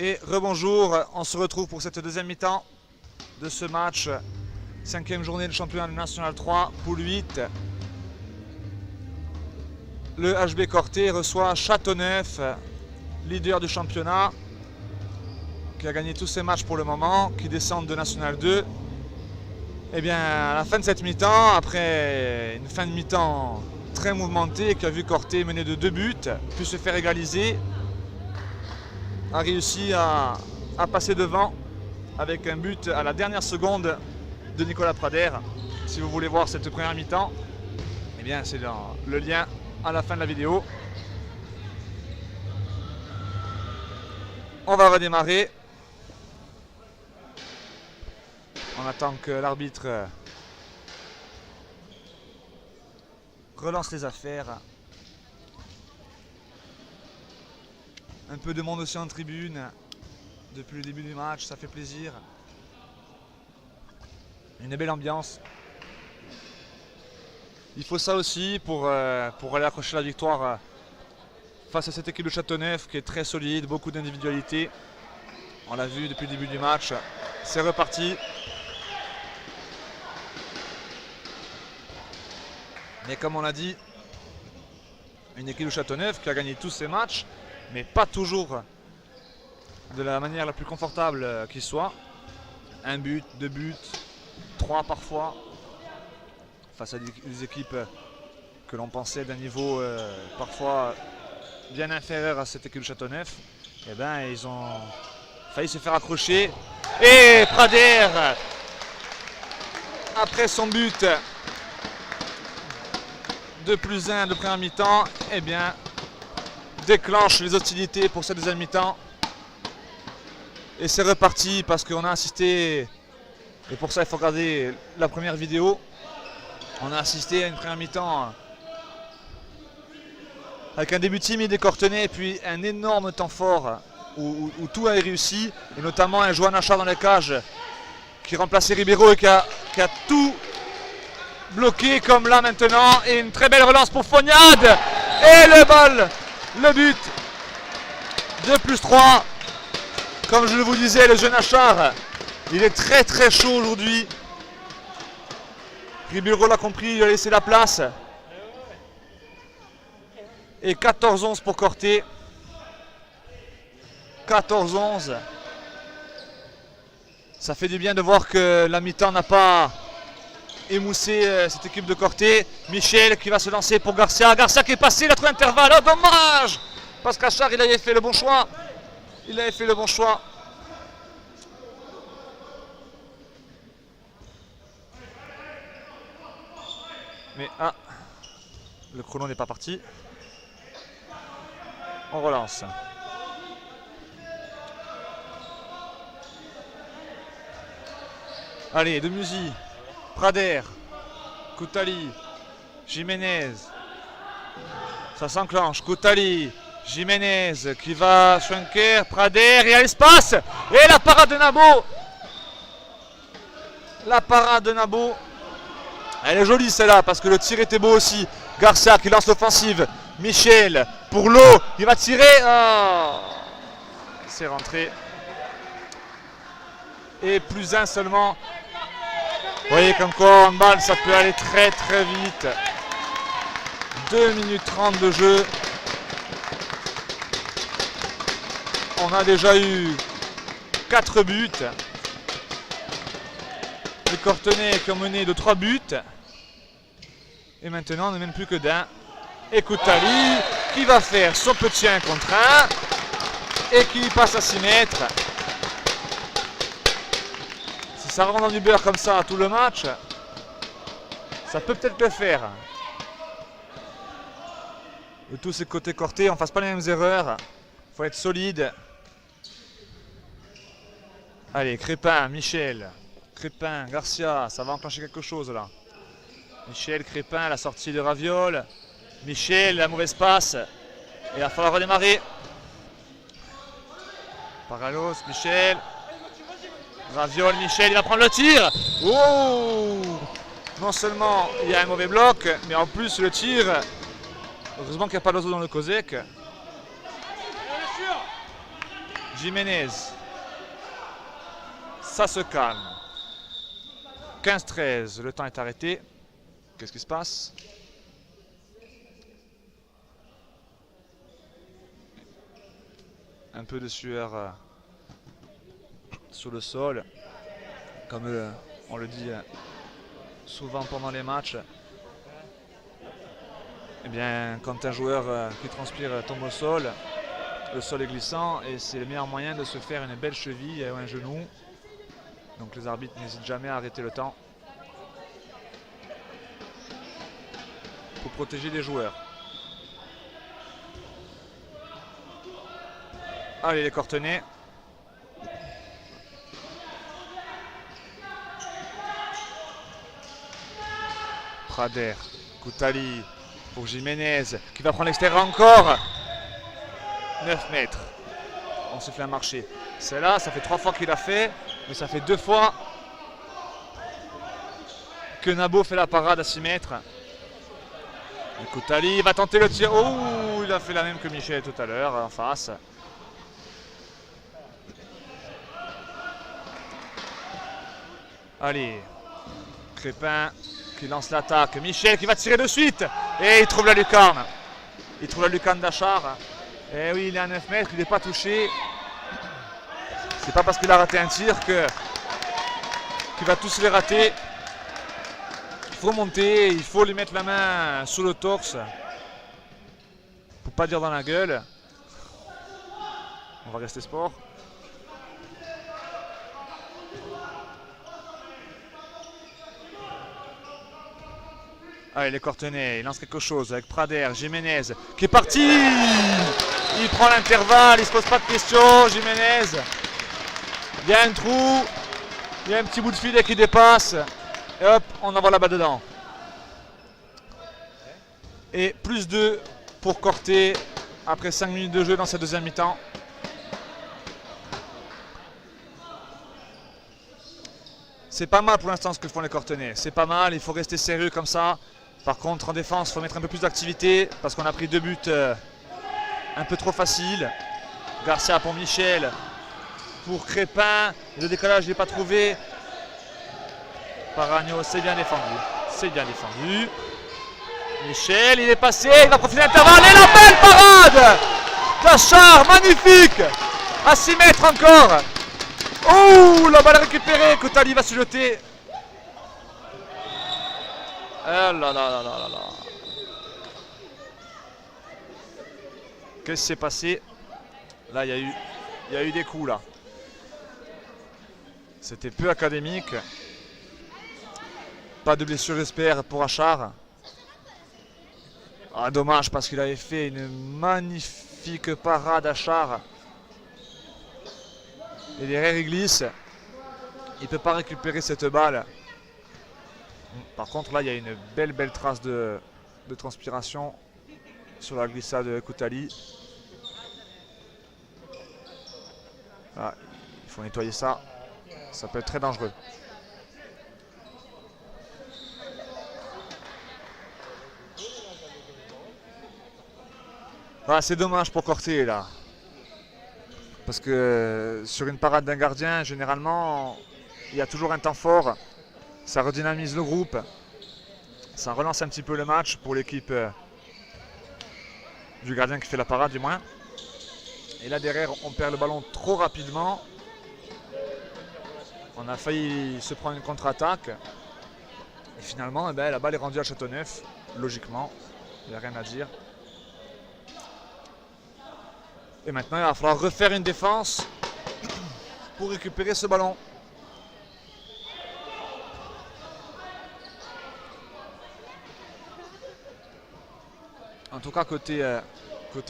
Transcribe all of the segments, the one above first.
Et rebonjour, on se retrouve pour cette deuxième mi-temps de ce match. 5e journée de championnat de National 3, poule 8. Le HB Corté reçoit Châteauneuf, leader du championnat, qui a gagné tous ses matchs pour le moment, qui descend de National 2. Et bien, à la fin de cette mi-temps, après une fin de mi-temps très mouvementée, qui a vu Corté mener de 2 buts, puis se faire égaliser, a réussi à passer devant avec un but à la dernière seconde de Nicolas Prader. Si vous voulez voir cette première mi-temps, eh bien c'est dans le lien à la fin de la vidéo. On va redémarrer. On attend que l'arbitre relance les affaires. Un peu de monde aussi en tribune depuis le début du match, ça fait plaisir. Une belle ambiance. Il faut ça aussi pour aller accrocher la victoire face à cette équipe de Châteauneuf qui est très solide, beaucoup d'individualité. On l'a vu depuis le début du match. C'est reparti. Mais comme on l'a dit, une équipe de Châteauneuf qui a gagné tous ses matchs, mais pas toujours de la manière la plus confortable qui soit. 1 but, 2 buts, 3 parfois, face à des équipes que l'on pensait d'un niveau parfois bien inférieur à cette équipe de Châteauneuf. Et bien ils ont failli se faire accrocher. Et Prader, après son but de +1 de première mi-temps, et bien déclenche les hostilités pour cette deuxième mi-temps. Et c'est reparti parce qu'on a assisté, et pour ça il faut regarder la première vidéo, on a assisté à une première mi-temps avec un début timide et cortenay, puis un énorme temps fort où tout a réussi, et notamment un Johan Achard dans les cages qui remplaçait Ribeiro et qui a tout bloqué comme là maintenant. Et une très belle relance pour Fognade et le but de +3. Comme je vous disais, le jeune Achard, il est très très chaud aujourd'hui. Ribeiro l'a compris, il a laissé la place. Et 14-11 pour Corté. 14-11. Ça fait du bien de voir que la mi-temps n'a pas émoussé cette équipe de Corté. Michel qui va se lancer pour Garcia. Garcia qui est passé, il a trouvé intervalle. Oh dommage! Parce qu'Achard il avait fait le bon choix. Il avait fait le bon choix. Mais le chrono n'est pas parti. On relance. Allez, de Musi, Prader, Koutali, Jiménez. Ça s'enclenche. Koutali, Jiménez qui va Schwenker, Prader, il y a l'espace. Et la parade de Nabo. La parade de Nabo. Elle est jolie celle-là parce que le tir était beau aussi. Garcia qui lance l'offensive. Michel pour l'eau. Il va tirer. Oh, c'est rentré. Et +1 seulement. Vous voyez comme quoi en balle ça peut aller très très vite. 2 minutes 30 de jeu. On a déjà eu 4 buts. Les Cortenay qui ont mené de 3 buts. Et maintenant on ne mène plus que d'un. Et Koutali qui va faire son petit 1 contre 1. Et qui passe à 6 mètres. Si ça rentre dans du beurre comme ça tout le match, ça peut peut-être le faire. De tous ces côtés Corté, on ne fasse pas les mêmes erreurs. Il faut être solide. Allez, Crépin, Michel. Crépin, Garcia, ça va enclencher quelque chose là. Michel, Crépin, la sortie de Raviol. Michel, la mauvaise passe. Et il va falloir redémarrer. Paralos, Michel. Raviol, Michel, il va prendre le tir. Oh! Non seulement il y a un mauvais bloc, mais en plus le tir. Heureusement qu'il n'y a pas d'oiseau dans le COSEC. Jiménez. Ça se calme. 15-13, le temps est arrêté. Qu'est-ce qui se passe? Un peu de sueur sur le sol. Comme on le dit souvent pendant les matchs. Eh bien, quand un joueur qui transpire tombe au sol, le sol est glissant et c'est le meilleur moyen de se faire une belle cheville ou un genou. Donc les arbitres n'hésitent jamais à arrêter le temps pour protéger les joueurs. Allez les Cortenais. Prader, Koutali pour Jiménez qui va prendre l'extérieur encore. 9 mètres. On se fait un marché. Celle-là, ça fait 3 fois qu'il l'a fait, mais ça fait 2 fois que Nabo fait la parade à 6 mètres. Et Koutali va tenter le tir. Oh, il a fait la même que Michel tout à l'heure en face. Allez, Crépin qui lance l'attaque. Michel qui va tirer de suite. Et il trouve la lucarne. Il trouve la lucarne d'Achar. Et oui, il est à 9 mètres, il n'est pas touché. C'est pas parce qu'il a raté un tir qu'il va tous les rater. Il faut monter, il faut lui mettre la main sous le torse. Pour pas dire dans la gueule. On va rester sport. Allez, les Cortenais, il lance quelque chose avec Prader, Jiménez qui est parti. Il prend l'intervalle, il se pose pas de questions, Jiménez. Il y a un trou, il y a un petit bout de filet qui dépasse. Et hop, on envoie la balle dedans. Et plus 2 pour Corté après 5 minutes de jeu dans cette deuxième mi-temps. C'est pas mal pour l'instant ce que font les Cortenais. C'est pas mal, il faut rester sérieux comme ça. Par contre, en défense, il faut mettre un peu plus d'activité parce qu'on a pris 2 buts un peu trop faciles. Garcia pour Michel, pour Crépin. Le décalage n'est pas trouvé. Paragno, c'est bien défendu. C'est bien défendu. Michel, il est passé, il va profiter de l'intervalle. Et la belle parade d'Achar, magnifique. À 6 mètres encore. Oh, la balle récupérée. Koutali va se jeter. Oh là là là là là là. Qu'est-ce qui s'est passé? Là, il y a eu des coups là. C'était peu académique. Pas de blessure, j'espère, pour Achar. Ah, dommage parce qu'il avait fait une magnifique parade Achar. Et derrière, il glisse. Il ne peut pas récupérer cette balle. Par contre, là, il y a une belle trace de transpiration sur la glissade de Koutali. Ah, il faut nettoyer ça. Ça peut être très dangereux. Ah, c'est dommage pour Corté là. Parce que sur une parade d'un gardien, généralement, il y a toujours un temps fort. Ça redynamise le groupe. Ça relance un petit peu le match pour l'équipe du gardien qui fait la parade du moins. Et là derrière, on perd le ballon trop rapidement. On a failli se prendre une contre-attaque. Et finalement, eh ben, la balle est rendue à Châteauneuf. Logiquement, il n'y a rien à dire. Et maintenant, il va falloir refaire une défense pour récupérer ce ballon. En tout cas, côté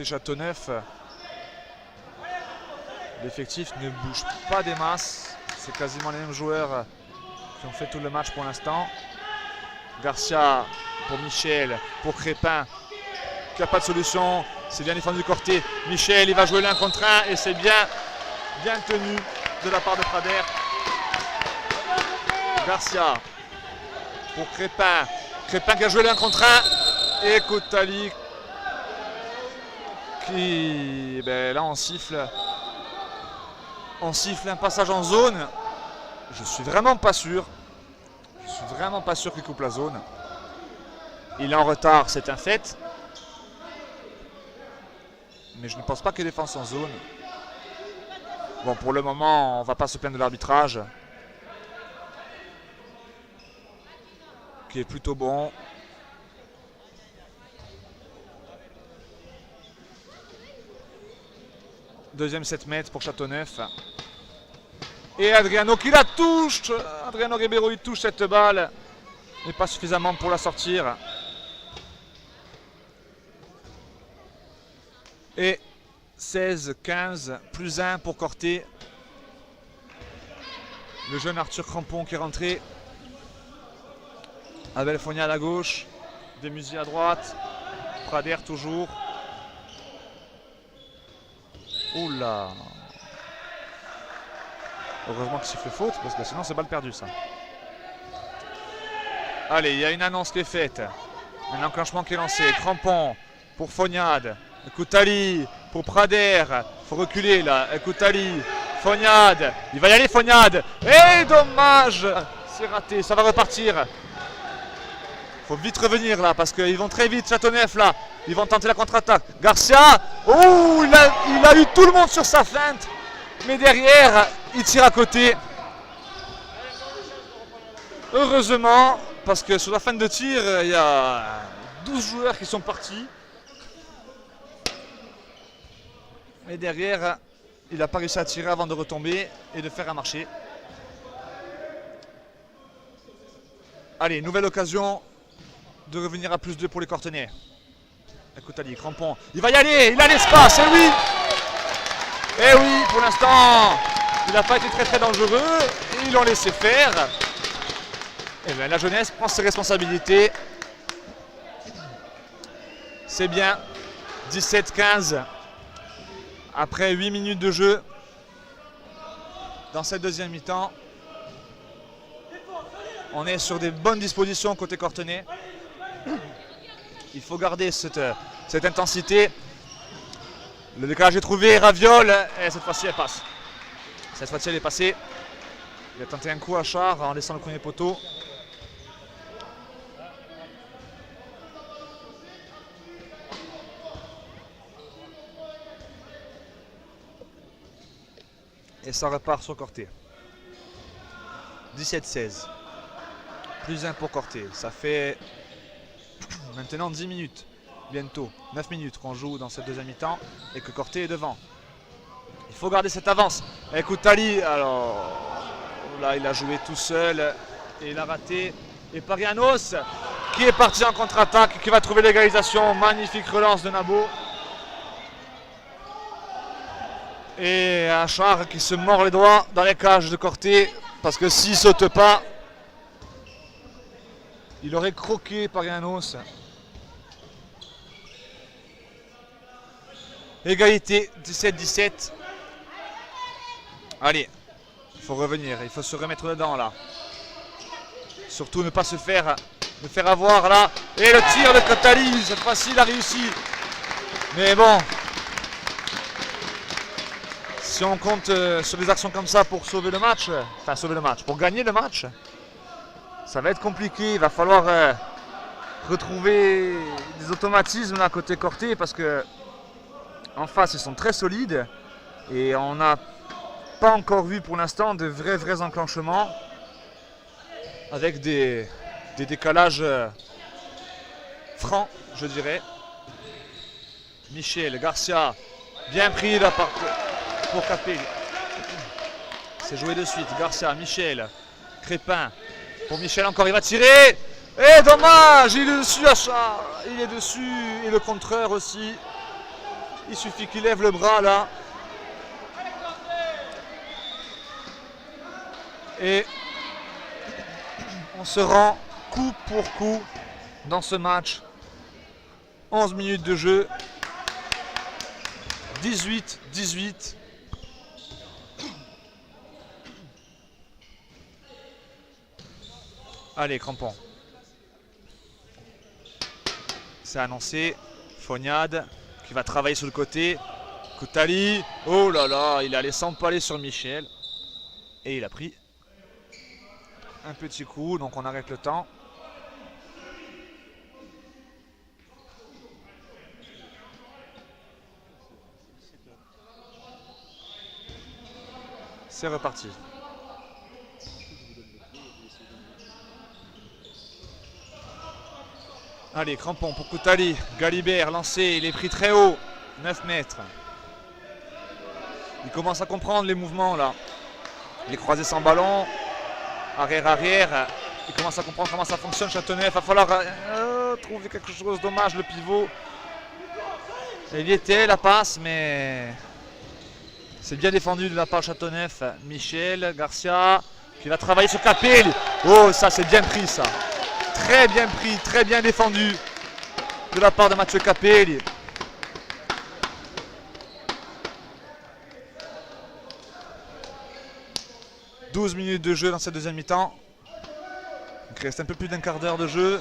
Châteauneuf, l'effectif ne bouge pas des masses. C'est quasiment les mêmes joueurs qui ont fait tout le match pour l'instant. Garcia pour Michel, pour Crépin, qui n'a pas de solution. C'est bien défendu Corté. Michel, il va jouer l'un contre un et c'est bien tenu de la part de Prader. Garcia pour Crépin. Crépin qui a joué l'un contre un. Et Koutali qui, ben là on siffle On siffle un passage en zone. Je suis vraiment pas sûr. Je suis vraiment pas sûr qu'il coupe la zone. Il est en retard, c'est un fait. Mais je ne pense pas qu'il défense en zone. Bon, pour le moment, on va pas se plaindre de l'arbitrage. Qui est plutôt bon. Deuxième 7 mètres pour Châteauneuf. Et Adriano qui la touche. Adriano Ribeiro il touche cette balle. Mais pas suffisamment pour la sortir. Et 16-15, plus 1 pour Corté. Le jeune Arthur Crampon qui est rentré. Abel Fognal à gauche. Desmusier à droite. Prader toujours. Oula. Heureusement qu'il siffle faute parce que sinon c'est balle perdue ça. Allez, il y a une annonce qui est faite. Un enclenchement qui est lancé. Crampon pour Fognade. Koutali pour Prader. Faut reculer là. Koutali. Fognade. Il va y aller Fognade. Et dommage. C'est raté. Ça va repartir. Faut vite revenir là parce qu'ils vont très vite. Châteauneuf là. Ils vont tenter la contre-attaque. Garcia. Oh, il a eu tout le monde sur sa feinte. Mais derrière, il tire à côté. Heureusement, parce que sur la feinte de tir, il y a 12 joueurs qui sont partis. Mais derrière, il n'a pas réussi à tirer avant de retomber et de faire un marché. Allez, nouvelle occasion de revenir à plus 2 pour les Cortenais. Écoute Ali, Crampon, il va y aller, il a l'espace, et oui. Et oui, pour l'instant, il n'a pas été très dangereux, ils l'ont laissé faire. Et bien la jeunesse prend ses responsabilités. C'est bien, 17-15. Après 8 minutes de jeu, dans cette deuxième mi-temps, on est sur des bonnes dispositions côté Cortenay. Il faut garder cette intensité. Le décalage est trouvé, Raviol, et cette fois-ci elle passe. Cette fois-ci elle est passée. Il a tenté un coup à Char en laissant le premier poteau. Et ça repart sur Corté. 17-16. Plus 1 pour Corté. Ça fait maintenant 10 minutes. Bientôt 9 minutes qu'on joue dans cette deuxième mi-temps et que Corté est devant. Il faut garder cette avance. Écoute Ali, alors là il a joué tout seul et il a raté. Et Parianos qui est parti en contre-attaque, qui va trouver l'égalisation. Magnifique relance de Nabo. Et un Char qui se mord les doigts dans les cages de Corté parce que s'il ne saute pas, il aurait croqué Parianos. Égalité 17-17. Allez, il faut revenir, il faut se remettre dedans là. Surtout ne pas se faire avoir là. Et le tir de Kotali, cette fois-ci il a réussi. Mais bon, si on compte sur des actions comme ça pour sauver le match, pour gagner le match, ça va être compliqué. Il va falloir retrouver des automatismes là côté Corté parce que en face, ils sont très solides et on n'a pas encore vu pour l'instant de vrais enclenchements avec des décalages francs, je dirais. Michel, Garcia, bien pris là pour Capé. C'est joué de suite. Garcia, Michel, Crépin. Pour Michel encore, il va tirer. Et dommage, il est dessus, Achard. Il est dessus et le contreur aussi. Il suffit qu'il lève le bras là. Et on se rend coup pour coup dans ce match. 11 minutes de jeu. 18-18. Allez, Crampon. C'est annoncé. Fognade qui va travailler sur le côté. Koutali. Oh là là, il allait s'empaler sur Michel. Et il a pris un petit coup, donc on arrête le temps. C'est reparti. Allez, crampon pour Koutali. Galibert lancé, il est pris très haut. 9 mètres. Il commence à comprendre les mouvements là. Il est croisé sans ballon. Arrière. Il commence à comprendre comment ça fonctionne. Châteauneuf, il va falloir trouver quelque chose. Dommage le pivot. Il y était la passe, mais c'est bien défendu de la part de Châteauneuf. Michel, Garcia, qui va travailler sur Capelli. Oh, ça c'est bien pris ça. Très bien pris, très bien défendu de la part de Mathieu Capelli. « 12 minutes de jeu dans cette deuxième mi-temps. Il reste un peu plus d'un quart d'heure de jeu.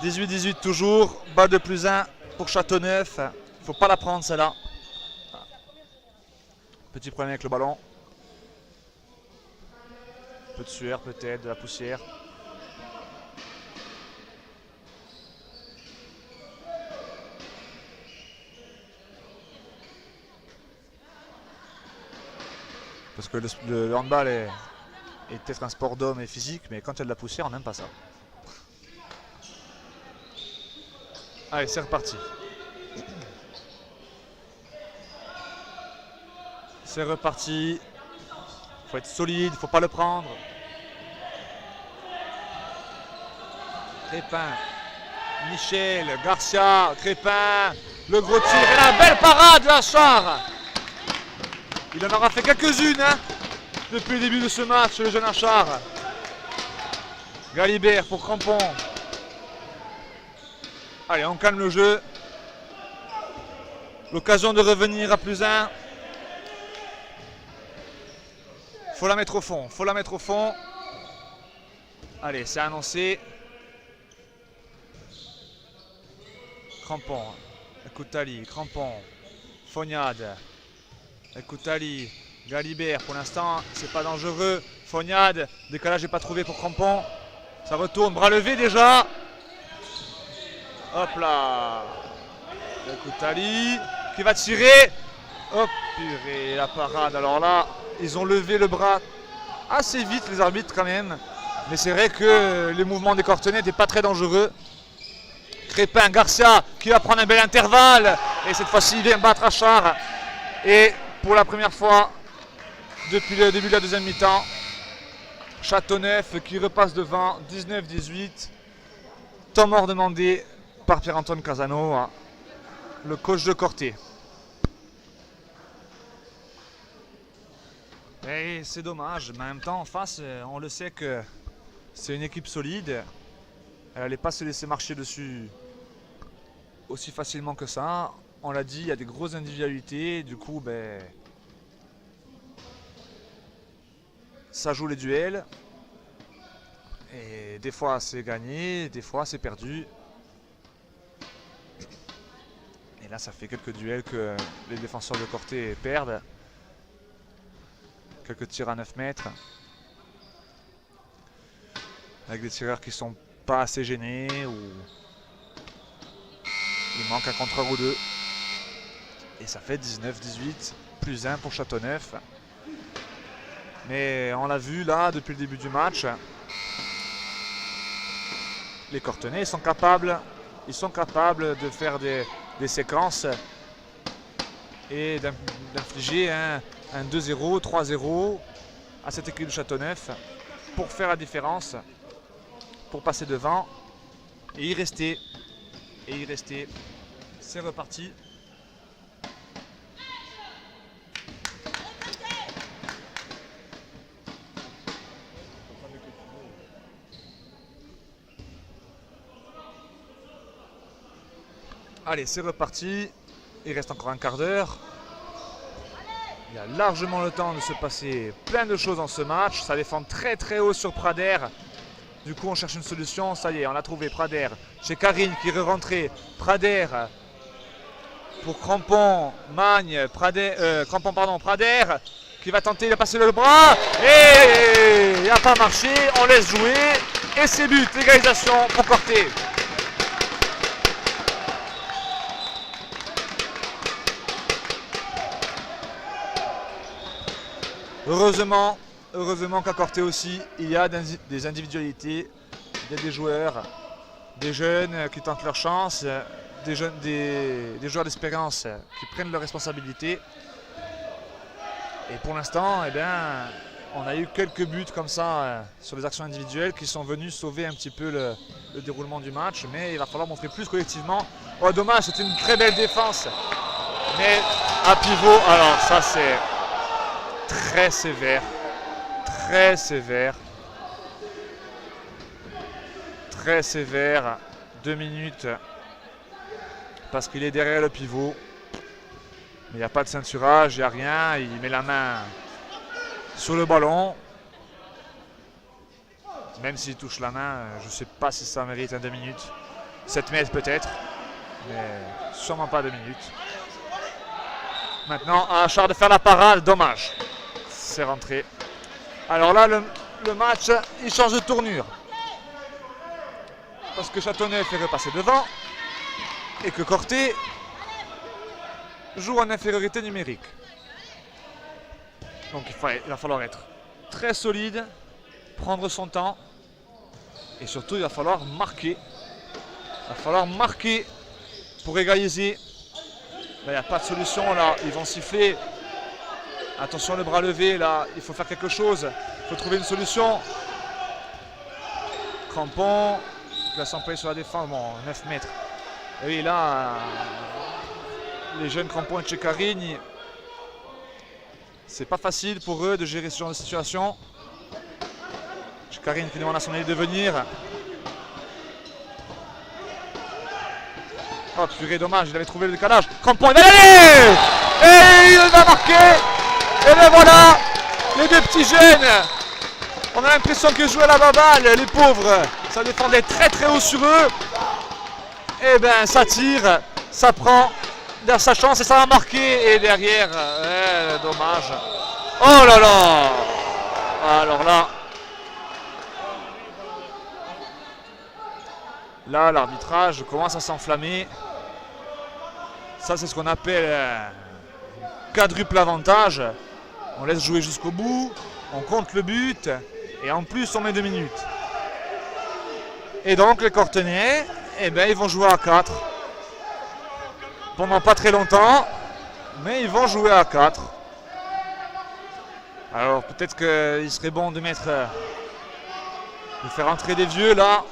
18-18 toujours. Balle de +1 pour Châteauneuf. Il ne faut pas la prendre celle-là. Petit problème avec le ballon. Un peu de sueur peut-être, de la poussière. Parce que le handball est peut-être un sport d'homme et physique, mais quand il y a de la poussière, on n'aime pas ça. Allez, c'est reparti. C'est reparti. Il faut être solide, il ne faut pas le prendre. Crépin, Michel, Garcia, Crépin, le gros tir et la belle parade de Achard. Il en aura fait quelques-unes hein, depuis le début de ce match, le jeune Achard. Galibert pour Crampon. Allez, on calme le jeu. L'occasion de revenir à +1. Faut la mettre au fond, faut la mettre au fond. Allez, c'est annoncé. Crampon, Koutali, Crampon, Fognade. Koutali, Galibert, pour l'instant, c'est pas dangereux. Fognade, décalage n'est pas trouvé pour Crampon. Ça retourne, bras levé déjà. Hop là. Koutali qui va tirer. Hop, purée, la parade. Alors là, ils ont levé le bras assez vite, les arbitres quand même. Mais c'est vrai que les mouvements des Cortenay n'étaient pas très dangereux. Crépin, Garcia qui va prendre un bel intervalle. Et cette fois-ci, il vient battre Achard. Et pour la première fois depuis le début de la deuxième mi-temps, Châteauneuf qui repasse devant 19-18. Temps mort demandé par Pierre-Antoine Casano, le coach de Corté. Et c'est dommage, mais en même temps en face, on le sait que c'est une équipe solide. Elle n'allait pas se laisser marcher dessus aussi facilement que ça. On l'a dit, il y a des grosses individualités, du coup, ça joue les duels. Et des fois c'est gagné, des fois c'est perdu. Et là ça fait quelques duels que les défenseurs de Corté perdent. Quelques tirs à 9 mètres. Avec des tireurs qui sont pas assez gênés ou il manque un contreur ou deux. Et ça fait 19-18, +1 pour Châteauneuf. Mais on l'a vu là depuis le début du match. Les Cortenay sont capables de faire des séquences et d'infliger un 2-0, 3-0 à cette équipe de Châteauneuf pour faire la différence, pour passer devant et y rester. C'est reparti. Allez, c'est reparti. Il reste encore un quart d'heure. Il y a largement le temps de se passer plein de choses dans ce match. Ça défend très très haut sur Prader. Du coup, on cherche une solution. Ça y est, on l'a trouvé. Prader chez Karine qui est rentré. Prader pour Crampon, Magne, Crampon pardon, Prader qui va tenter de passer le bras et il n'a pas marché, on laisse jouer et c'est but, égalisation pour Corté. Heureusement qu'à Corté aussi, il y a des individualités, il y a des joueurs, des jeunes qui tentent leur chance, des joueurs d'expérience qui prennent leurs responsabilités. Et pour l'instant, eh bien, on a eu quelques buts comme ça sur les actions individuelles qui sont venus sauver un petit peu le déroulement du match. Mais il va falloir montrer plus collectivement. Oh, dommage, c'était une très belle défense. Mais à pivot, alors ça c'est très sévère. Très sévère. Très sévère. 2 minutes. Parce qu'il est derrière le pivot. Mais il n'y a pas de ceinturage, il n'y a rien. Il met la main sur le ballon. Même s'il touche la main, je ne sais pas si ça mérite un 2 minutes. 7 mètres peut-être. Mais sûrement pas 2 minutes. Maintenant, à Achard de faire la parade. Dommage. C'est rentré. Alors là, le match, il change de tournure. Parce que Châteauneuf fait repasser devant. Et que Corté joue en infériorité numérique. Donc il va falloir être très solide, prendre son temps et surtout il va falloir marquer. Il va falloir marquer pour égaliser. Là il n'y a pas de solution, là ils vont siffler. Attention le bras levé, là il faut faire quelque chose, il faut trouver une solution. Crampon qui va s'employer sur la défense, bon 9 mètres. Et oui là... Les jeunes Crampon et Tchekarine, c'est pas facile pour eux de gérer ce genre de situation. Tchekarine qui demande à son aile de venir. Oh purée, dommage, il avait trouvé le décalage. Crampon, il va y aller! Et il va marquer! Et bien voilà, les deux petits jeunes. On a l'impression qu'ils jouaient à la baballe, les pauvres. Ça défendait très très haut sur eux. Et ben ça tire, ça prend. Sa chance et ça va marquer et derrière dommage. Oh là là. Alors là l'arbitrage commence à s'enflammer. Ça c'est ce qu'on appelle quadruple avantage. On laisse jouer jusqu'au bout, on compte le but et en plus on met 2 minutes. Et donc les Cortenais, eh ben, ils vont jouer à 4. Pendant pas très longtemps, mais ils vont jouer à 4. Alors peut-être qu'il serait bon de faire entrer des vieux là,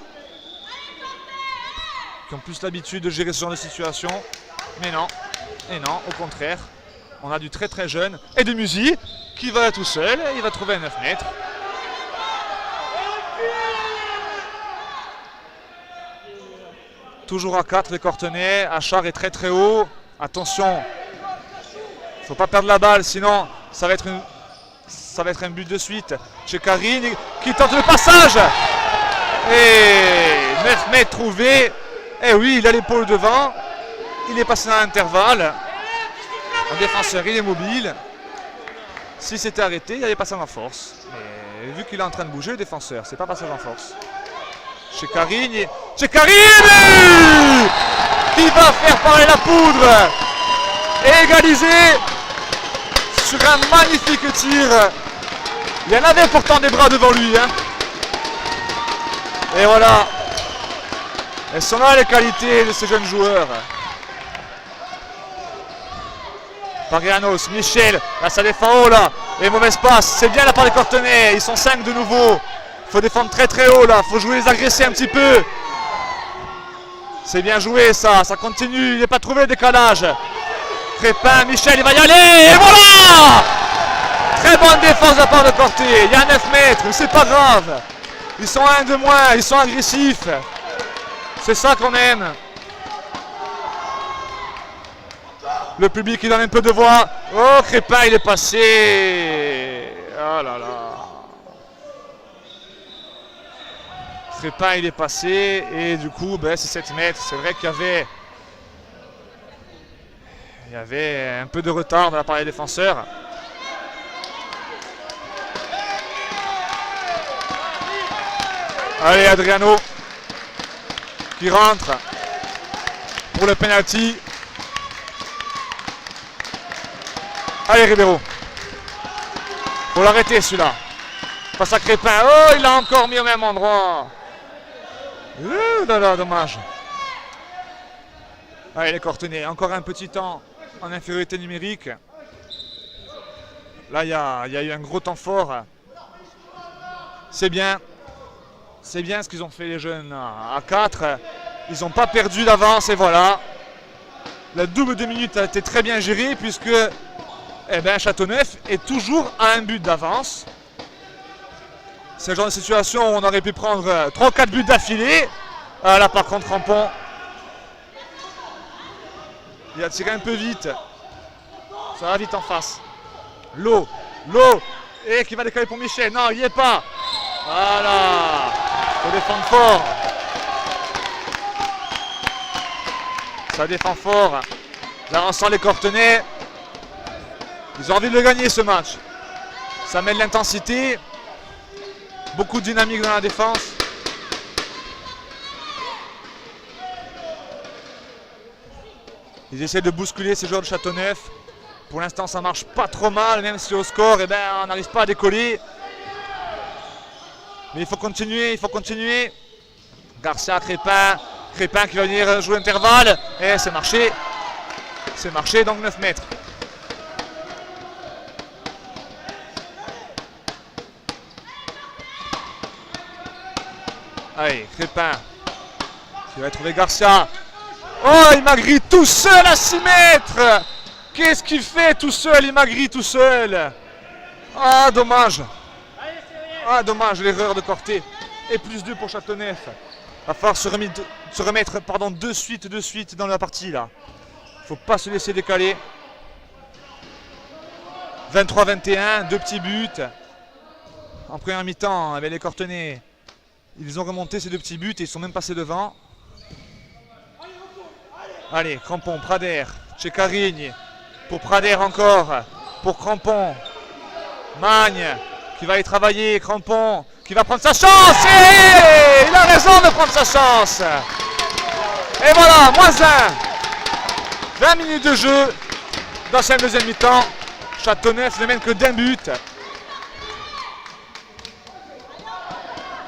qui ont plus l'habitude de gérer ce genre de situation. Mais non, et non, au contraire, on a du très très jeune. Et de Musi, qui va tout seul, il va trouver un 9 mètres. Toujours à 4 les Cortenais, Achard est très très haut, attention, il ne faut pas perdre la balle sinon ça va être un but de suite. Tchekarine qui tente le passage et 9 mètres trouvé, et oui il a l'épaule devant, il est passé dans l'intervalle, un défenseur il est mobile, si c'était arrêté il allait passer en force, mais vu qu'il est en train de bouger le défenseur, c'est pas passage en force. Tchekarine qui va faire parler la poudre et égaliser sur un magnifique tir. Il y en avait pourtant des bras devant lui. Hein. Et voilà. Elles sont là les qualités de ces jeunes joueurs. Parianos, Michel, là ça défend haut là. Et mauvaise passe, c'est bien la part des Cortenais. Ils sont 5 de nouveau. Il faut défendre très très haut là, il faut jouer les agresser un petit peu. C'est bien joué ça continue, il n'est pas trouvé le décalage. Crépin, Michel, il va y aller, et voilà. Très bonne défense de la part de Corté, il y a 9 mètres, mais c'est pas grave. Ils sont un de moins, ils sont agressifs. C'est ça qu'on aime. Le public il donne un peu de voix. Oh, Crépin, il est passé. Oh là là. Crépin il est passé et du coup ben, c'est 7 mètres. C'est vrai qu'il y avait Il y avait un peu de retard de la part des défenseurs. Allez, Adriano qui rentre pour le penalty. Allez, Ribeiro. Faut l'arrêter celui-là. Passe à Crépin. Oh, il l'a encore mis au même endroit. Là, dommage. Allez, les Cortenay. Encore un petit temps en infériorité numérique. Là, il y a eu un gros temps fort. C'est bien. C'est bien ce qu'ils ont fait les jeunes à 4. Ils n'ont pas perdu d'avance et voilà. La double de minutes a été très bien gérée puisque Châteauneuf est toujours à un but d'avance. C'est le genre de situation où on aurait pu prendre 3-4 buts d'affilée. Là par contre Crampon, il a tiré un peu vite. Ça va vite en face. L'eau. Et qui va décaler pour Michel. Non, il n'y est pas. Voilà. Il faut défendre fort. Ça défend fort. Là on sent les Cortenay. Ils ont envie de le gagner ce match. Ça met de l'intensité. Beaucoup de dynamique dans la défense. Ils essaient de bousculer ces joueurs de Châteauneuf. Pour l'instant ça marche pas trop mal, même si au score on n'arrive pas à décoller. Mais il faut continuer, Garcia, Crépin qui va venir jouer l'intervalle. Et c'est marché. C'est marché, donc 9 mètres. Allez, Crépin qui va trouver Garcia. Oh, il Magri tout seul à 6 mètres. Qu'est-ce qu'il fait tout seul, il Magri tout seul. Ah, dommage. Ah, dommage, l'erreur de Corté. Et plus 2 pour Châteauneuf. Il va falloir se remettre de suite dans la partie là. Il ne faut pas se laisser décaler. 23-21, 2 petits buts. En première mi-temps, les Cortenay, ils ont remonté ces 2 petits buts et ils sont même passés devant. Allez, Crampon, Prader, Ceccarini. Pour Prader encore. Pour Crampon. Magne qui va y travailler. Crampon qui va prendre sa chance. Et il a raison de prendre sa chance. Et voilà, -1. 20 minutes de jeu dans cette deuxième mi-temps. Châteauneuf ne mène que d'un but.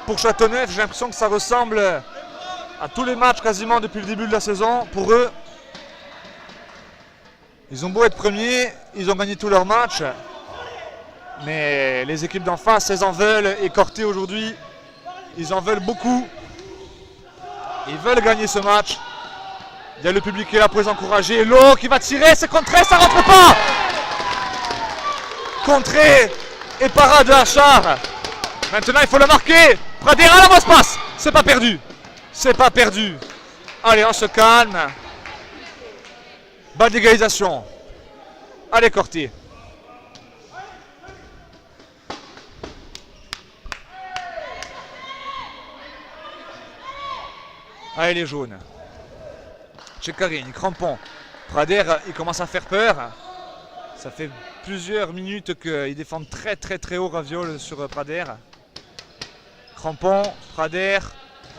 Pour Châteauneuf, j'ai l'impression que ça ressemble à tous les matchs quasiment depuis le début de la saison. Pour eux, ils ont beau être premiers, ils ont gagné tous leurs matchs. Mais les équipes d'en face, elles en veulent. Et Corté aujourd'hui, ils en veulent beaucoup. Ils veulent gagner ce match. Il y a le public qui est là pour les encourager. L'eau qui va tirer, c'est contré, ça rentre pas. Contré et parade de Achard. Maintenant, il faut le marquer. Prader à la grosse passe. C'est pas perdu. C'est pas perdu. Allez, on se calme. Balle d'égalisation. Allez, Corté. Allez, les jaunes. Ceccarini, Crampon. Prader, il commence à faire peur. Ça fait plusieurs minutes qu'ils défendent très haut Raviol sur Prader. Crampon, Prader,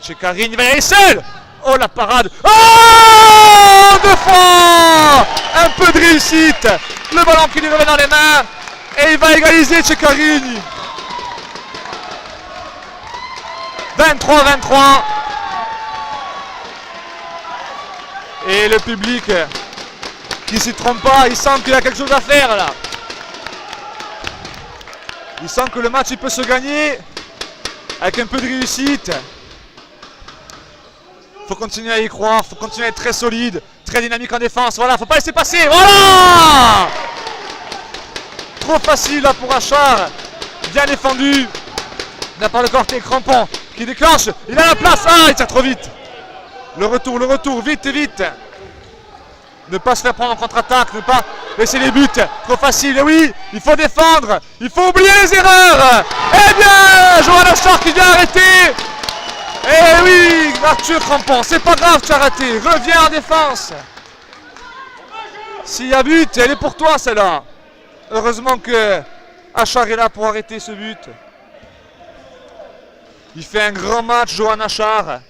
Ceccarini, il va y aller seul. Oh la parade. Oh, 2 fois. Un peu de réussite. Le ballon qui lui revient dans les mains. Et il va égaliser Ceccarini. 23-23. Et le public qui ne s'y trompe pas, il sent qu'il y a quelque chose à faire là. Il sent que le match il peut se gagner avec un peu de réussite. Il faut continuer à y croire, il faut continuer à être très solide, très dynamique en défense. Voilà, faut pas laisser passer. Voilà. Trop facile là pour Achard. Bien défendu. De la part de Corté, Crampon qui déclenche. Il a la place. Ah, il tire trop vite. Le retour, vite. Ne pas se faire prendre en contre-attaque, ne pas laisser les buts trop faciles. Et oui, il faut défendre, il faut oublier les erreurs. Eh bien, Johan Achard qui vient arrêter. Eh oui, Arthur Crampon, c'est pas grave, tu as raté. Reviens en défense. S'il y a but, elle est pour toi celle-là. Heureusement que Achar est là pour arrêter ce but. Il fait un grand match, Johan Achar.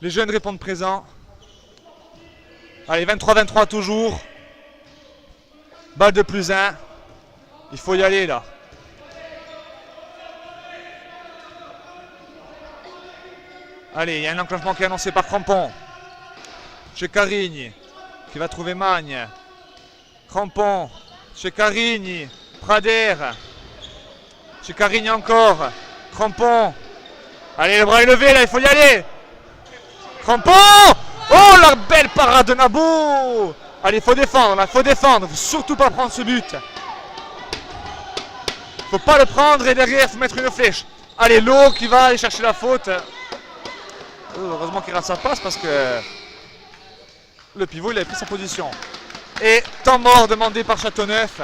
Les jeunes répondent présent. Allez, 23-23 toujours. Balle de +1. Il faut y aller là. Allez, il y a un enclenchement qui est annoncé par Crampon. Chez Carigny, qui va trouver Magne. Crampon, chez Carigny. Prader. Chez Carigny encore. Crampon. Allez, le bras est levé là, il faut y aller. Crampon. Oh, la belle parade de Nabo. Allez, il faut défendre là, il faut défendre. Faut surtout pas prendre ce but. Faut pas le prendre et derrière, il faut mettre une flèche. Allez, Lowe qui va aller chercher la faute. Heureusement qu'il rate sa passe parce que le pivot il avait pris sa position. Et temps mort demandé par Châteauneuf.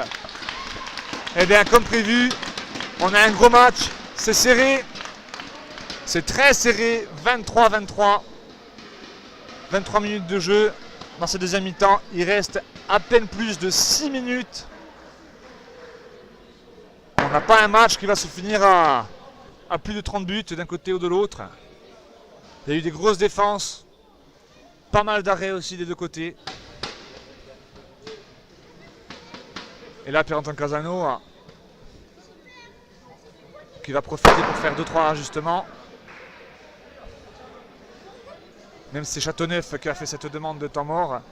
Et bien comme prévu, on a un gros match. C'est serré. C'est très serré. 23-23. 23 minutes de jeu dans ce deuxième mi-temps. Il reste à peine plus de 6 minutes. On n'a pas un match qui va se finir à plus de 30 buts d'un côté ou de l'autre. Il y a eu des grosses défenses, pas mal d'arrêts aussi des deux côtés. Et là, Pierre-Antoine Casano qui va profiter pour faire 2-3 ajustements. Même si c'est Châteauneuf qui a fait cette demande de temps mort,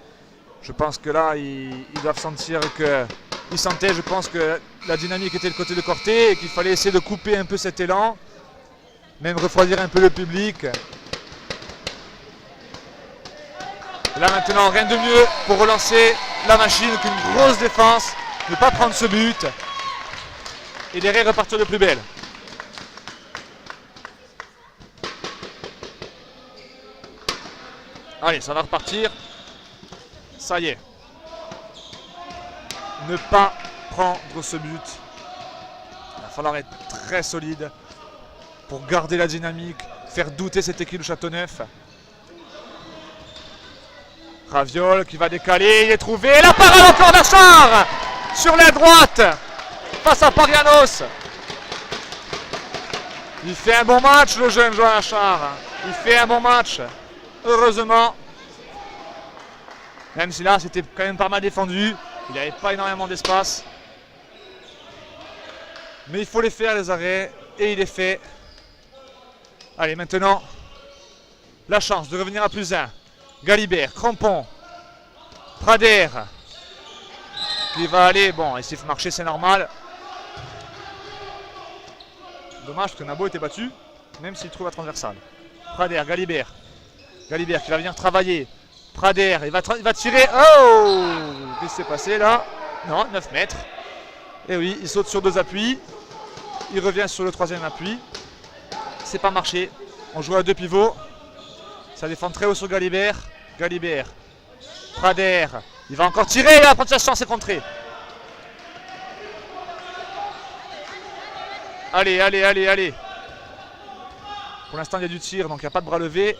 je pense que là, ils doivent sentir que... Ils sentaient, je pense, que la dynamique était le côté de Corté et qu'il fallait essayer de couper un peu cet élan, même refroidir un peu le public. Et là maintenant, rien de mieux pour relancer la machine qu'une grosse défense, ne pas prendre ce but et derrière repartir de plus belle. Allez, ça va repartir. Ça y est. Ne pas prendre ce but. Il va falloir être très solide pour garder la dynamique, faire douter cette équipe de Châteauneuf. Raviol qui va décaler, il est trouvé. La parade encore d'Achar sur la droite face à Parianos. Il fait un bon match le jeune Johan Achar. Il fait un bon match. Heureusement. Même si là c'était quand même pas mal défendu. Il n'avait pas énormément d'espace. Mais il faut les faire les arrêts. Et il est fait. Allez maintenant. La chance de revenir à +1. Galibert, Crampon, Prader, qui va aller, bon, et s'il faut marcher c'est normal. Dommage que Nabo était battu, même s'il trouve la transversale. Prader, Galibert, Galibert qui va venir travailler. Prader, il va tirer, oh, qu'est-ce qui s'est passé là? Non, 9 mètres. Et oui, il saute sur 2 appuis, il revient sur le 3e appui. C'est pas marché, on joue à 2 pivots. Ça défend très haut sur Galibert. Galibert. Prader. Il va encore tirer. La première chance est contrée. Allez, allez, allez, allez. Pour l'instant, il y a du tir, donc il n'y a pas de bras levé.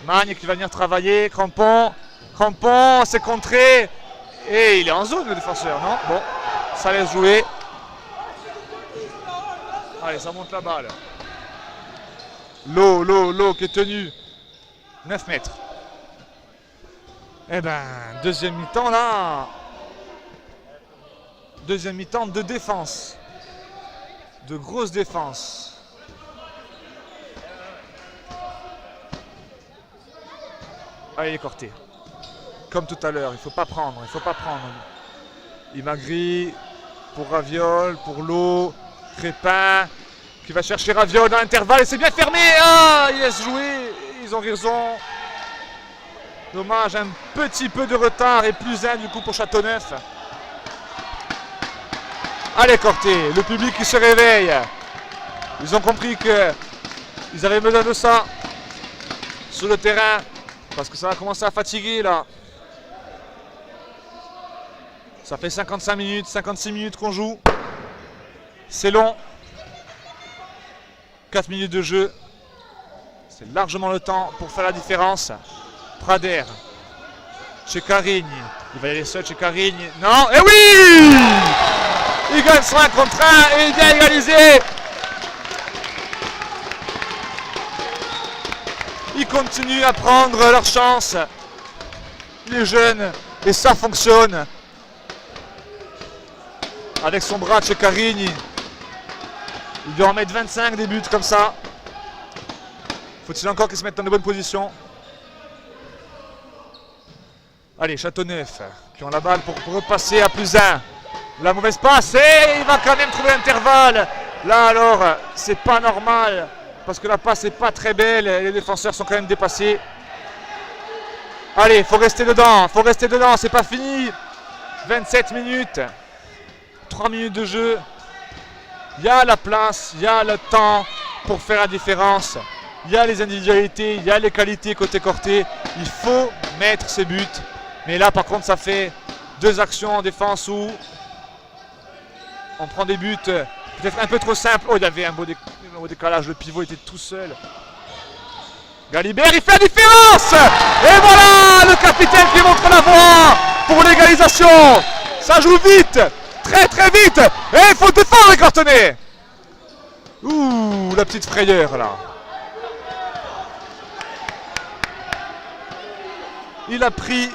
Magne qui va venir travailler. Crampon. Crampon, c'est contré. Et il est en zone, le défenseur, non? Bon, ça laisse jouer. Allez, ça monte la balle. L'eau qui est tenue 9 mètres. Eh ben, deuxième mi-temps là. Deuxième mi-temps de défense. De grosses défenses. Allez, il est Corté. Comme tout à l'heure, il ne faut pas prendre, il ne faut pas prendre. Imagri pour Raviol, pour Lowe, Crépin. Qui va chercher Raviol dans l'intervalle et c'est bien fermé. Ah, il laisse jouer. Ils ont raison. Dommage, un petit peu de retard et +1 du coup pour Châteauneuf. Allez Corté, le public qui se réveille. Ils ont compris qu'ils avaient besoin de ça sur le terrain parce que ça va commencer à fatiguer là. Ça fait 55 minutes, 56 minutes qu'on joue. C'est long. 4 minutes de jeu, c'est largement le temps pour faire la différence. Prader, Ceccarini. Il va y aller seul, Ceccarini. Non, et oui! Il gagne sur 1 contre 1 et il vient égaliser. Ils continuent à prendre leur chance. Les jeunes. Et ça fonctionne. Avec son bras, Ceccarini. Il doit en mettre 25 des buts comme ça. Faut-il encore qu'il se mette dans de bonnes positions? Allez, Châteauneuf qui ont la balle pour repasser à +1. La mauvaise passe et il va quand même trouver l'intervalle. Là alors, c'est pas normal parce que la passe n'est pas très belle. Les défenseurs sont quand même dépassés. Allez, faut rester dedans, c'est pas fini. 27 minutes, 3 minutes de jeu. Il y a la place, il y a le temps pour faire la différence. Il y a les individualités, il y a les qualités côté Corté. Il faut mettre ses buts. Mais là, par contre, ça fait 2 actions en défense où on prend des buts peut-être un peu trop simples. Oh, il y avait un beau décalage. Le pivot était tout seul. Galibert, il fait la différence! Et voilà, le capitaine qui montre la voie pour l'égalisation. Ça joue vite, très très vite. Et il faut défendre les Cortenais. Ouh, la petite frayeur là. Il a pris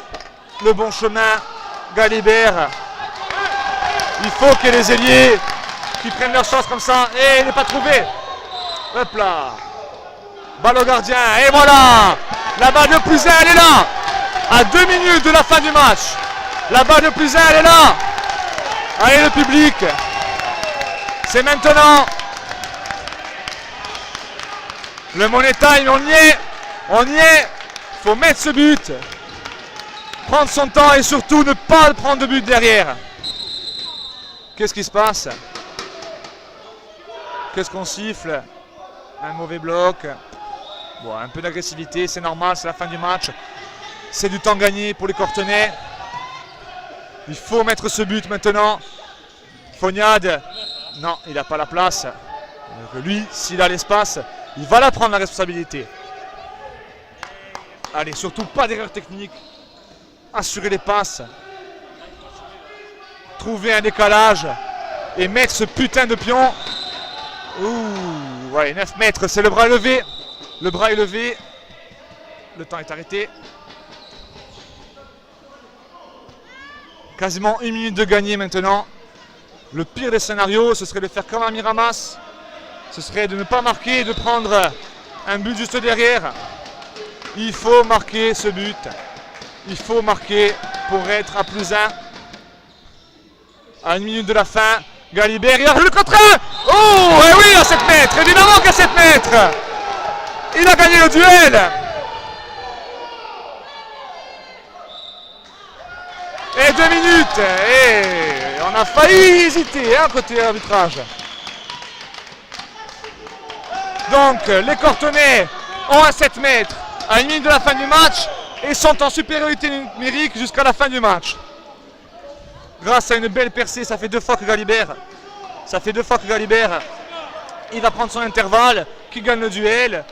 le bon chemin, Galibert. Il faut qu'il y ait les ailiers qui prennent leur chance comme ça. Et il n'est pas trouvé. Hop là. Balle au gardien. Et voilà. La balle de +1, elle est là. À 2 minutes de la fin du match. La balle de +1, elle est là. Allez, le public. C'est maintenant. Le money time, on y est. On y est. Il faut mettre ce but. Prendre son temps et surtout ne pas prendre de but derrière. Qu'est-ce qui se passe? Qu'est-ce qu'on siffle? Un mauvais bloc. Bon, un peu d'agressivité, c'est normal, c'est la fin du match. C'est du temps gagné pour les Cortenais. Il faut mettre ce but maintenant. Fognade, non, il n'a pas la place. Donc lui, s'il a l'espace, il va la prendre la responsabilité. Allez, surtout pas d'erreur technique. Assurer les passes. Trouver un décalage. Et mettre ce putain de pion. Ouh, ouais, 9 mètres, c'est le bras levé. Le bras est levé. Le temps est arrêté. Quasiment 1 minute de gagné maintenant. Le pire des scénarios, ce serait de faire comme à Miramas. Ce serait de ne pas marquer et de prendre un but juste derrière. Il faut marquer ce but. Il faut marquer pour être à +1. À 1 minute de la fin, Galibert, il a le contre. Oh, et oui, à 7 mètres. Évidemment qu'à 7 mètres. Il a gagné le duel. Et 2 minutes. Et on a failli hésiter côté arbitrage. Donc, les Cortenais ont à 7 mètres à 1 minute de la fin du match et sont en supériorité numérique jusqu'à la fin du match. Grâce à une belle percée, ça fait 2 fois que Galibert, il va prendre son intervalle, qui gagne le duel.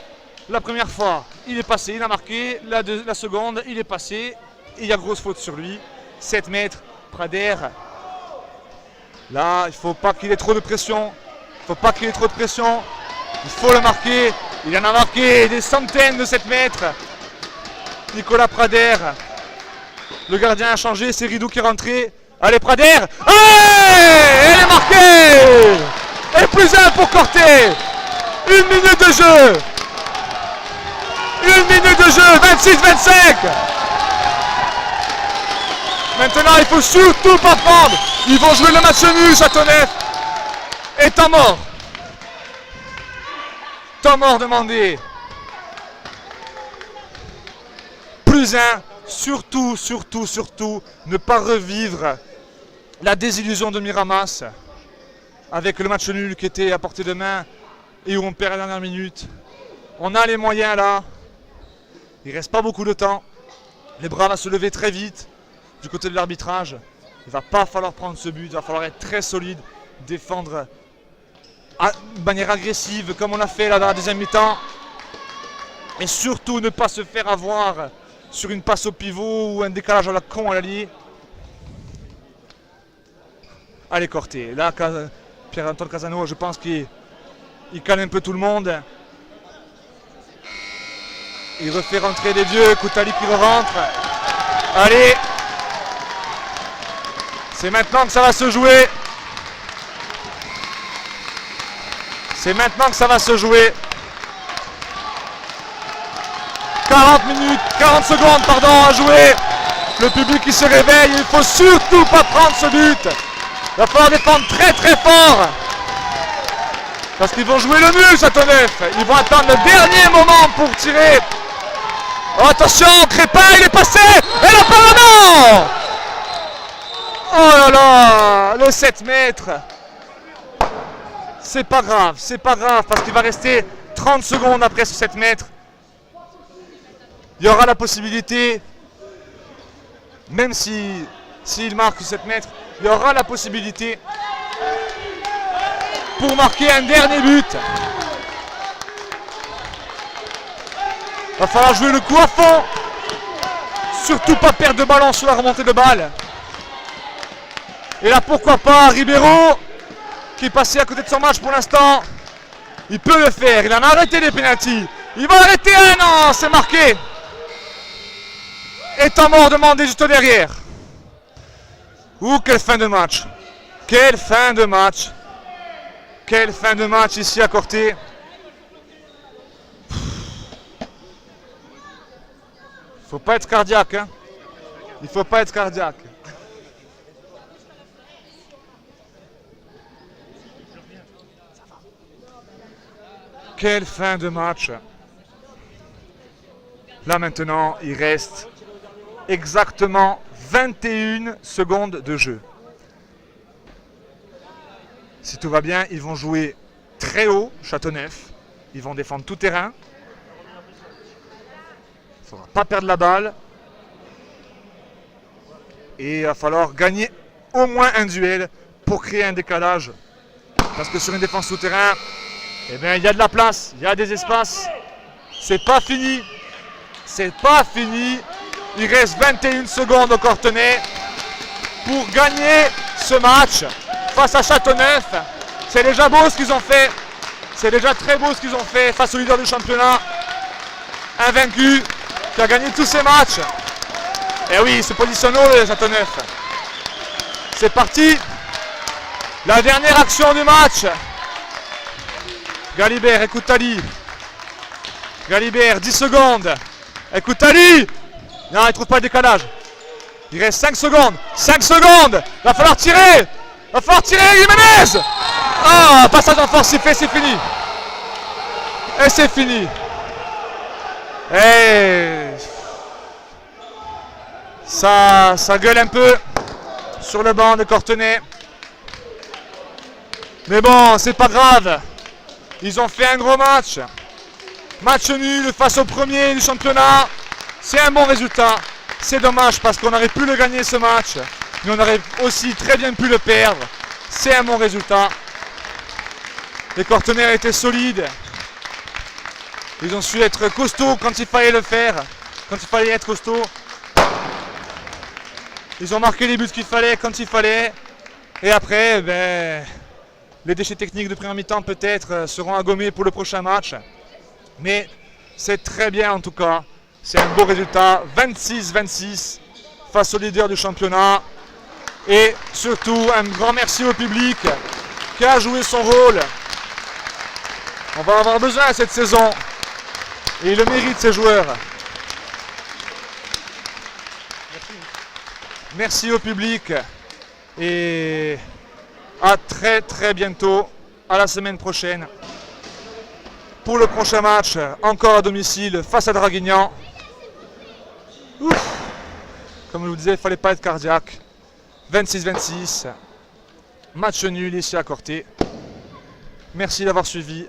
La première fois, il est passé, il a marqué. La seconde, il est passé. Et il y a grosse faute sur lui. 7 mètres, Prader. Là, il ne faut pas qu'il ait trop de pression. Il faut le marquer. Il en a marqué des centaines de 7 mètres. Nicolas Prader. Le gardien a changé, c'est Ridou qui est rentré. Allez, Prader. Elle est marquée. Et +1 pour Corté. 1 minute de jeu. 1 minute de jeu, 26-25. Maintenant, il faut surtout pas prendre. Ils vont jouer le match nul, Châteauneuf. Et temps mort. Temps mort demandé. +1. Surtout, ne pas revivre la désillusion de Miramas avec le match nul qui était à portée de main et où on perd la dernière minute. On a les moyens là. Il ne reste pas beaucoup de temps. Les bras vont se lever très vite du côté de l'arbitrage. Il ne va pas falloir prendre ce but. Il va falloir être très solide, défendre de manière agressive comme on l'a fait là dans la deuxième mi-temps. Et surtout ne pas se faire avoir sur une passe au pivot ou un décalage à la con à la ligne. Allez, Corté. Là, Pierre-Antoine Casanova, je pense qu'il calme un peu tout le monde. Il refait rentrer les vieux. Koutali qui rentre. Allez. C'est maintenant que ça va se jouer. C'est maintenant que ça va se jouer. 40 minutes, 40 secondes, pardon, à jouer. Le public qui se réveille. Il ne faut surtout pas prendre ce but. Il va falloir défendre très très fort. Parce qu'ils vont jouer le nul, Châteauneuf. Ils vont attendre le dernier moment pour tirer. Oh, attention, Crépin, il est passé. Et l'apparemment. Oh là là, le 7 mètres. C'est pas grave, parce qu'il va rester 30 secondes après ce 7 mètres. Il y aura la possibilité, même s'il marque 7 mètres, il y aura la possibilité pour marquer un dernier but. Il va falloir jouer le coup à fond. Surtout pas perdre de ballon sur la remontée de balle. Et là, pourquoi pas Ribeiro, qui est passé à côté de son match pour l'instant. Il peut le faire, il en a arrêté les pénaltys. Il va arrêter un, non, c'est marqué. Et temps mort demandé juste derrière. Ouh, quelle fin de match. Quelle fin de match. Quelle fin de match ici à Corté. Faut pas être cardiaque, hein. Il faut pas être cardiaque. Quelle fin de match. Là maintenant, il reste exactement 21 secondes de jeu. Si tout va bien, ils vont jouer très haut, Châteauneuf. Ils vont défendre tout terrain. Il ne faudra pas perdre la balle. Et il va falloir gagner au moins un duel pour créer un décalage. Parce que sur une défense tout terrain, eh bien, il y a de la place, il y a des espaces. C'est pas fini. C'est pas fini. Il reste 21 secondes au Cortenay pour gagner ce match face à Châteauneuf. C'est déjà beau ce qu'ils ont fait. C'est déjà très beau ce qu'ils ont fait face au leader du championnat. Invaincu, qui a gagné tous ses matchs. Et oui, il se positionne haut, le Châteauneuf. C'est parti. La dernière action du match. Galibert et Koutali. Galibert, 10 secondes. Et Koutali. Non, il ne trouve pas le décalage. Il reste 5 secondes. 5 secondes. Il va falloir tirer. Il va falloir tirer, Jiménez. Ah, passage en force, c'est fait, c'est fini. Et c'est fini. Et ça gueule un peu sur le banc de Cortenay. Mais bon, c'est pas grave. Ils ont fait un gros match. Match nul face au premier du championnat. C'est un bon résultat. C'est dommage parce qu'on aurait pu le gagner ce match. Mais on aurait aussi très bien pu le perdre. C'est un bon résultat. Les Cortenaires étaient solides. Ils ont su être costauds quand il fallait le faire. Quand il fallait être costaud. Ils ont marqué les buts qu'il fallait quand il fallait. Et après, ben, les déchets techniques de première mi-temps peut-être seront à gommer pour le prochain match. Mais c'est très bien en tout cas. C'est un beau résultat. 26-26 face au leader du championnat. Et surtout un grand merci au public qui a joué son rôle. On va avoir besoin cette saison. Et il le mérite ces joueurs. Merci au public. Et à très très bientôt. À la semaine prochaine. Pour le prochain match, encore à domicile, face à Draguignan. Ouf. Comme je vous disais, il ne fallait pas être cardiaque. 26-26. Match nul ici à Corté. Merci d'avoir suivi.